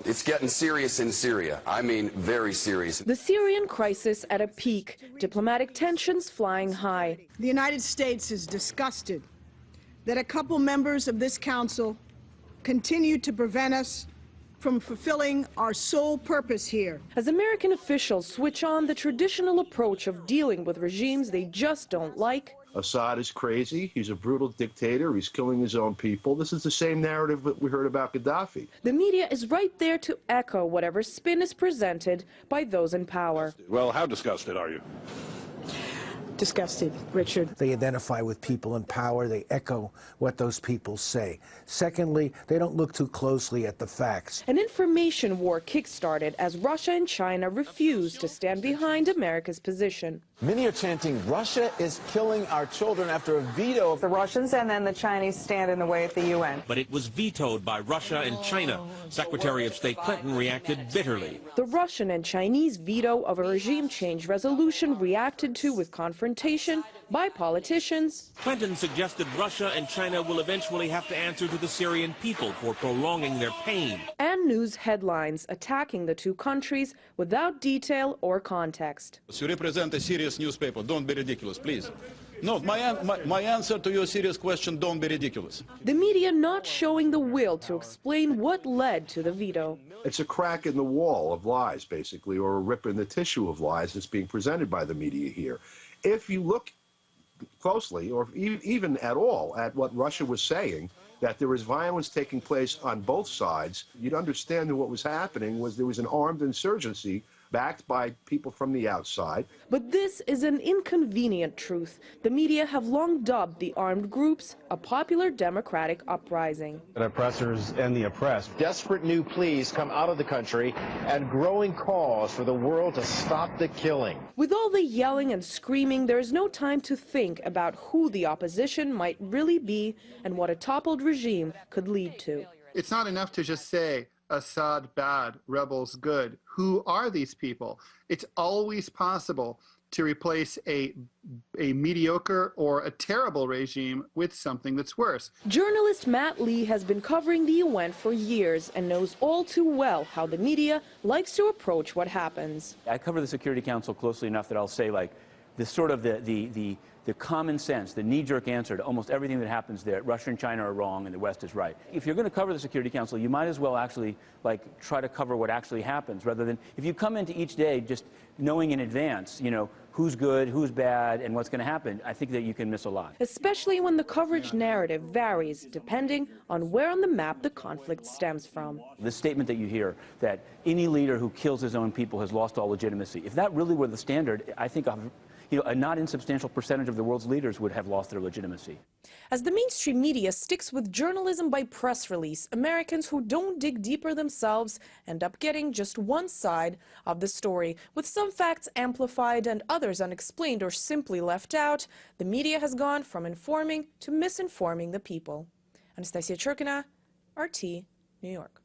It's getting serious in Syria. I mean, very serious. The Syrian crisis at a peak, diplomatic tensions flying high. The United States is disgusted that a couple members of this council continue to prevent us from fulfilling our sole purpose here. As American officials switch on the traditional approach of dealing with regimes they just don't like. Assad is crazy. He's a brutal dictator. He's killing his own people. This is the same narrative that we heard about Gaddafi. The media is right there to echo whatever spin is presented by those in power. Well, how disgusted are you? Disgusted, Richard. They identify with people in power. They echo what those people say. Secondly, they don't look too closely at the facts. An information war kick-started as Russia and China refused to stand behind America's position. Many are chanting, Russia is killing our children after a veto of the Russians, and then the Chinese stand in the way at the UN. But it was vetoed by Russia and China. Secretary of State Clinton reacted bitterly. The Russian and Chinese veto of a regime change resolution reacted to with confrontation by politicians. Clinton suggested Russia and China will eventually have to answer to the Syrian people for prolonging their pain. And news headlines attacking the two countries without detail or context. You represent a serious newspaper. Don't be ridiculous, please. No, my answer to your serious question, don't be ridiculous. The media not showing the will to explain what led to the veto. It's a crack in the wall of lies, basically, or a rip in the tissue of lies that's being presented by the media here. If you look closely, or even at all, at what Russia was saying, that there was violence taking place on both sides, you'd understand that what was happening was there was an armed insurgency backed by people from the outside. But this is an inconvenient truth. The media have long dubbed the armed groups a popular democratic uprising. The oppressors and the oppressed. Desperate new pleas come out of the country and growing calls for the world to stop the killing. With all the yelling and screaming, there is no time to think about who the opposition might really be and what a toppled regime could lead to. It's not enough to just say, Assad bad, rebels good. Who are these people? It's always possible to replace a mediocre or a terrible regime with something that's worse. Journalist Matt Lee has been covering the UN for years and knows all too well how the media likes to approach what happens. I cover the Security Council closely enough that I'll say, like, this sort of the common sense, the knee-jerk answer to almost everything that happens there. Russia and China are wrong and the West is right. If you're going to cover the Security Council, you might as well actually try to cover what actually happens, rather than if you come into each day just knowing in advance, you know, who's good, who's bad, and what's going to happen. I think that you can miss a lot. Especially when the coverage narrative varies depending on where on the map the conflict stems from. The statement that you hear that any leader who kills his own people has lost all legitimacy, if that really were the standard, I think a not insubstantial percentage of the world's leaders would have lost their legitimacy. As the mainstream media sticks with journalism by press release, Americans who don't dig deeper themselves end up getting just one side of the story. With some facts amplified and others unexplained or simply left out, the media has gone from informing to misinforming the people. Anastasia Churkina, RT, New York.